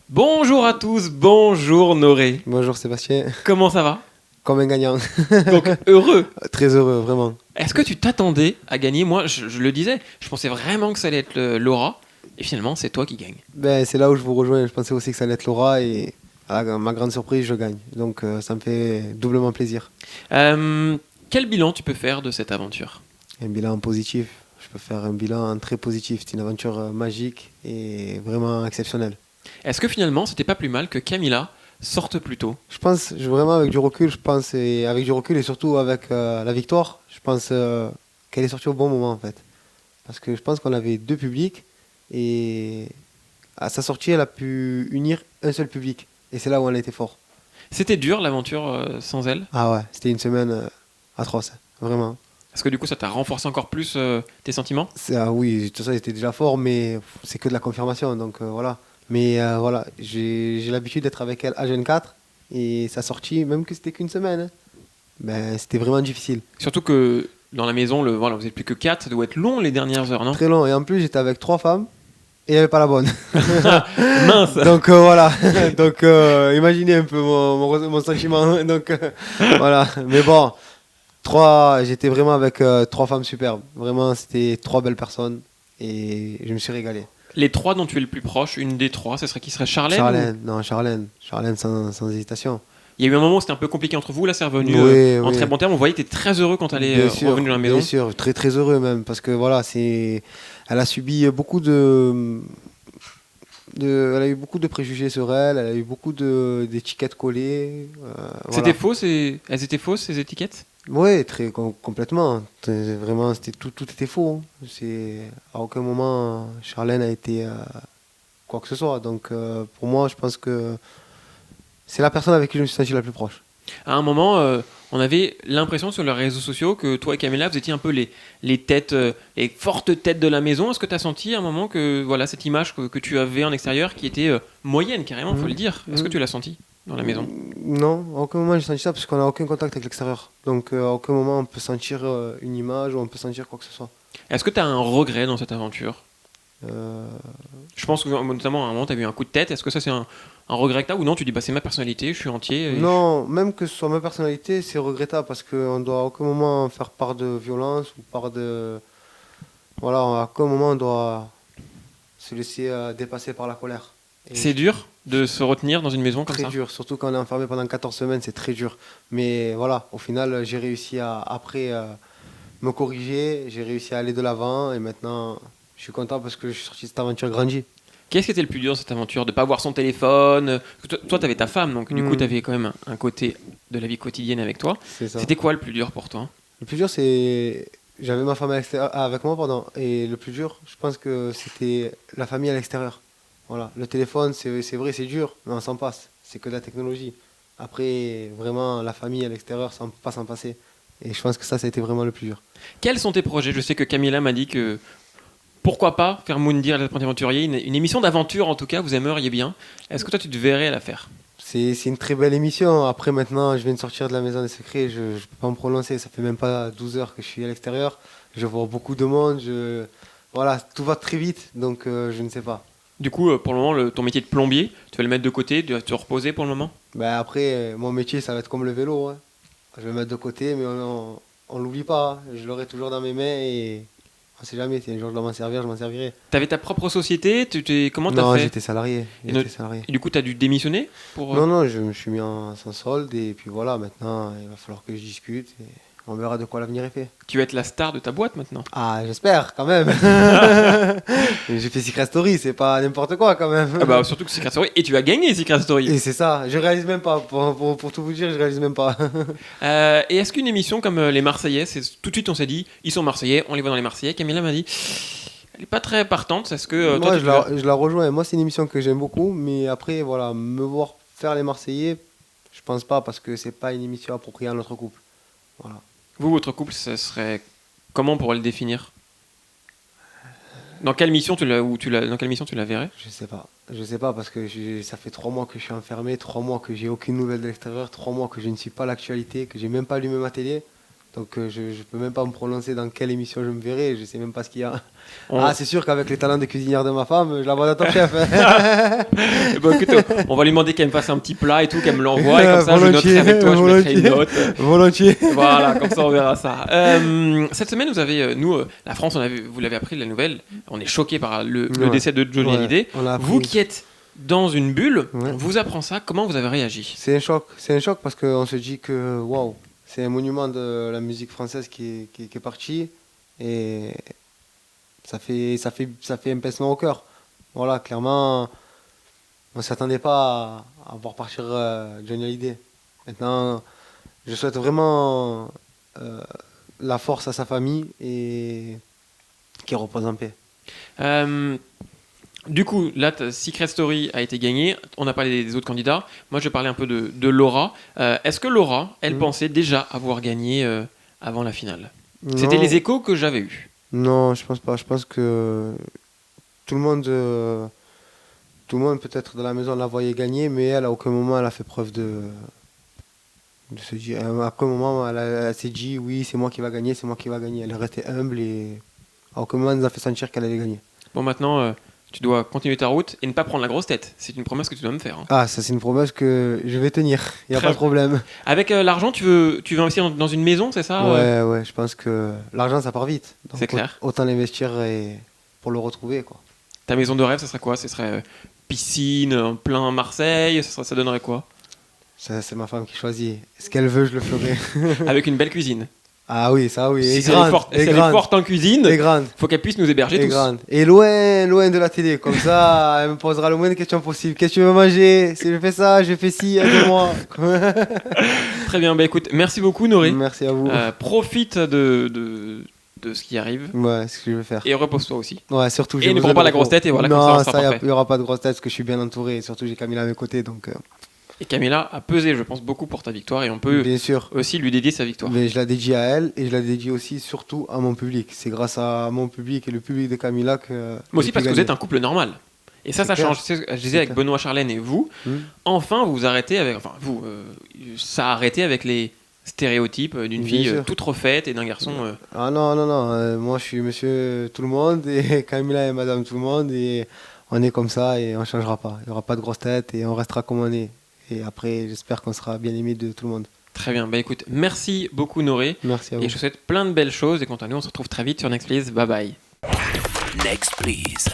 Bonjour à tous, bonjour Noré. Bonjour Sébastien, Comment ça va? comme un gagnant. Donc heureux. Très heureux, vraiment. Est-ce que tu t'attendais à gagner? Moi, je le disais, je pensais vraiment que ça allait être Laura. Et finalement, c'est toi qui gagne. Ben, c'est là où je vous rejoins. Je pensais aussi que ça allait être Laura et à ma grande surprise, je gagne. Donc ça me fait doublement plaisir. Quel bilan tu peux faire de cette aventure? Un bilan positif. Je peux faire un bilan très positif. C'est une aventure magique et vraiment exceptionnelle. Est-ce que finalement, c'était pas plus mal que Camilla sorte plus tôt? Je pense, vraiment avec du recul, je pense, et avec du recul et surtout avec la victoire, je pense qu'elle est sortie au bon moment en fait. Parce que je pense qu'on avait deux publics et à sa sortie, elle a pu unir un seul public. Et c'est là où elle a été fort. C'était dur l'aventure sans elle? Ah ouais, c'était une semaine atroce, vraiment. Est-ce que du coup, ça t'a renforcé encore plus tes sentiments? Ah oui, tout ça était déjà fort, mais c'est que de la confirmation, donc voilà. Mais voilà, j'ai l'habitude d'être avec elle à Gen 4 et sa sortie, même que c'était qu'une semaine, hein, ben, c'était vraiment difficile. Surtout que dans la maison, voilà, vous êtes plus que 4, ça doit être long les dernières heures, non? Très long, et en plus j'étais avec trois femmes et il n'y avait pas la bonne. Mince. Donc voilà, donc imaginez un peu mon sentiment. Donc voilà, mais bon, j'étais vraiment avec trois femmes superbes. Vraiment, c'était trois belles personnes et je me suis régalé. Les trois dont tu es le plus proche, une des trois, ce serait qui serait Charlène Charlène, non, Charlène sans hésitation. Il y a eu un moment où c'était un peu compliqué entre vous, là c'est revenu Oui, en oui, très bon terme. On voyait que tu étais très heureux quand elle est bien sûr, revenue dans la maison. bien sûr, très très heureux même, parce que voilà, elle a subi beaucoup elle a eu beaucoup de préjugés sur elle, elle a eu beaucoup d'étiquettes collées. C'était Voilà. faux, elles étaient fausses ces étiquettes? Oui, complètement. Vraiment, tout était faux, hein. À aucun moment, Charlène a été quoi que ce soit. Donc, pour moi, je pense que c'est la personne avec qui je me suis senti la plus proche. À un moment, on avait l'impression sur les réseaux sociaux que toi et Camilla, vous étiez un peu les têtes, les fortes têtes de la maison. Est-ce que tu as senti à un moment que voilà, cette image que tu avais en extérieur, qui était moyenne carrément, faut le dire, est-ce que tu l'as senti dans la maison? Non, à aucun moment j'ai senti ça parce qu'on n'a aucun contact avec l'extérieur. Donc, à aucun moment on peut sentir une image ou on peut sentir quoi que ce soit. Est-ce que tu as un regret dans cette aventure? Euh, Je pense que notamment à un moment, tu as eu un coup de tête. Est-ce que ça, c'est un regret que t'as ou non? Tu dis, bah, c'est ma personnalité, je suis entier. non, même que ce soit ma personnalité, c'est regrettable parce qu'on doit à aucun moment faire part de violence ou part de. Voilà, à aucun moment on doit se laisser dépasser par la colère. Et C'est dur de se retenir dans une maison comme très ça? dur, surtout quand on est enfermé pendant 14 semaines, c'est très dur. Mais voilà, au final, j'ai réussi à, après, me corriger, j'ai réussi à aller de l'avant et maintenant, je suis content parce que je suis sorti de cette aventure grandie. Qu'est-ce qui était le plus dur dans cette aventure? De pas avoir son téléphone? Toi, t'avais ta femme, donc du coup, Hmm, t'avais quand même un côté de la vie quotidienne avec toi. c'est ça. C'était quoi le plus dur pour toi? Le plus dur, c'est. J'avais ma femme avec moi, pardon. Et le plus dur, je pense que c'était la famille à l'extérieur. Voilà. Le téléphone, c'est vrai, c'est dur, mais on s'en passe. C'est que de la technologie. Après, vraiment, la famille à l'extérieur, ça ne peut pas s'en passer. Et je pense que ça a été vraiment le plus dur. Quels sont tes projets? Je sais que Camilla m'a dit que pourquoi pas faire Moundir l'apprenti aventurier, une émission d'aventure en tout cas, vous aimeriez bien. Est-ce que toi, tu te verrais la faire? C'est une très belle émission. Après, maintenant, je viens de sortir de la maison des secrets. Je ne peux pas me prononcer. Ça fait même pas 12 heures que je suis à l'extérieur. Je vois beaucoup de monde. Voilà, tout va très vite. Donc, je ne sais pas. Du coup, pour le moment, ton métier de plombier, tu vas le mettre de côté, tu vas te reposer pour le moment? Ben après, mon métier, ça va être comme le vélo, hein. Je vais le mettre de côté, mais on l'oublie pas, hein. Je l'aurai toujours dans mes mains et on sait jamais. Si un jour je dois m'en servir, je m'en servirai. T'avais ta propre société, comment t'as Non, fait? j'étais salarié. Et, no- J'étais salarié. et du coup, t'as dû démissionner pour... Non, non, je me suis mis sans solde et puis voilà, maintenant, il va falloir que je discute et on verra de quoi l'avenir est fait. Tu vas être la star de ta boîte maintenant. Ah, j'espère, quand même. J'ai fait Secret Story, c'est pas n'importe quoi, quand même. Ah bah surtout que Secret Story, et tu as gagné Secret Story. Et c'est ça, je réalise même pas. Pour tout vous dire, je réalise même pas. Et est-ce qu'une émission comme les Marseillais, tout de suite on s'est dit, ils sont Marseillais, on les voit dans les Marseillais. Camilla m'a dit, elle est pas très partante. Est-ce que toi Moi, tu te verrais- je la rejoins. Moi, c'est une émission que j'aime beaucoup, mais après, voilà, me voir faire les Marseillais, je pense pas parce que c'est pas une émission appropriée à notre couple. Voilà. Vous, votre couple, ça serait comment on pourrait le définir? Dans quelle mission dans quelle mission tu la verrais? Je sais pas. Je sais pas parce que ça fait 3 mois que je suis enfermé, 3 mois que j'ai aucune nouvelle de l'extérieur, 3 mois que je ne suis pas à l'actualité, que j'ai même pas allumé ma télé. Donc je ne peux même pas me prononcer dans quelle émission je me verrai, je ne sais même pas ce qu'il y a. On- Ah, c'est sûr qu'avec les talents de cuisinière de ma femme, je la vois dans Top Chef. Bon, écoute, on va lui demander qu'elle me fasse un petit plat et tout, qu'elle me l'envoie, et comme ça, je noterai avec toi, je mettrai une note. Volontiers. Voilà, comme ça, on verra ça. Cette semaine, vous avez, la France, vous l'avez appris, la nouvelle, on est choqués par le Ouais. décès de Johnny Ouais, Hallyday. on l'a appris. Vous qui êtes dans une bulle, Ouais. on vous apprend ça, comment vous avez réagi? C'est un choc parce qu'on se dit que waouh, c'est un monument de la musique française qui est parti et ça fait un pincement au cœur. Voilà, clairement, on ne s'attendait pas à voir partir Johnny Hallyday. Maintenant, je souhaite vraiment la force à sa famille et qu'il repose en paix. Du coup, là, Secret Story a été gagné. On a parlé des autres candidats. Moi, je vais parler un peu de Laura. Est-ce que Laura, elle pensait déjà avoir gagné avant la finale? C'était Non. les échos que j'avais eus. Non, je pense pas. Je pense que tout le monde peut-être dans la maison la voyait gagner, mais elle, à aucun moment, elle a fait preuve de se dire. À aucun moment, elle s'est dit oui, c'est moi qui va gagner, c'est moi qui va gagner. Elle est restée humble et à aucun moment, elle nous a fait sentir qu'elle allait gagner. Bon, maintenant, tu dois continuer ta route et ne pas prendre la grosse tête. C'est une promesse que tu dois me faire. Hein. Ah, ça, c'est une promesse que je vais tenir. Il n'y a Très pas de problème. Avec l'argent, tu veux investir dans une maison, c'est ça? Ouais, je pense que l'argent, ça part vite. Donc, C'est clair. Autant l'investir pour le retrouver, quoi. Ta maison de rêve, ça serait quoi? Ce serait piscine, en plein Marseille, ça donnerait quoi? Ça, c'est ma femme qui choisit. Ce qu'elle veut, je le ferai. Avec une belle cuisine. Ah oui, ça oui. Si Et elle est grande, forte, et si elle est grande, forte en cuisine, et grande. faut qu'elle puisse nous héberger Et tous. grande. Et loin de la télé. Comme ça, elle me posera le moins de questions possible. Qu'est-ce que tu veux manger? Si je fais ça, je fais ci, aide-moi. Très bien, bah écoute, merci beaucoup Noré. Merci à vous. Profite de ce qui arrive Ouais, c'est ce que je vais faire. et repose-toi aussi. Ouais, surtout. Et ne prends pas la grosse tête et voilà, non, comme ça, on sera il parfait. n'y aura pas de grosse tête parce que je suis bien entouré. Et surtout, j'ai Camilla à mes côtés. Donc, Et Camilla a pesé, je pense, beaucoup pour ta victoire et on peut bien sûr. aussi lui dédier sa victoire. Mais je la dédie à elle et je la dédie aussi surtout à mon public. C'est grâce à mon public et le public de Camilla que. Moi aussi parce que vous êtes un couple normal. Et ça C'est change. clair. Je disais avec clair. Benoît Charlène et vous, enfin vous arrêtez avec. Enfin, ça a arrêté avec les stéréotypes d'une Bien fille sûr. toute refaite et d'un garçon. Ah non. Moi, je suis monsieur tout le monde et Camilla est madame tout le monde et on est comme ça et on ne changera pas. Il n'y aura pas de grosse tête et on restera comme on est. Et après, j'espère qu'on sera bien aimé de tout le monde. Très bien. Bah écoute, merci beaucoup Noré. Merci à vous. Et je te souhaite plein de belles choses. Et quant à nous, on se retrouve très vite sur Next Please. Bye bye. Next, please.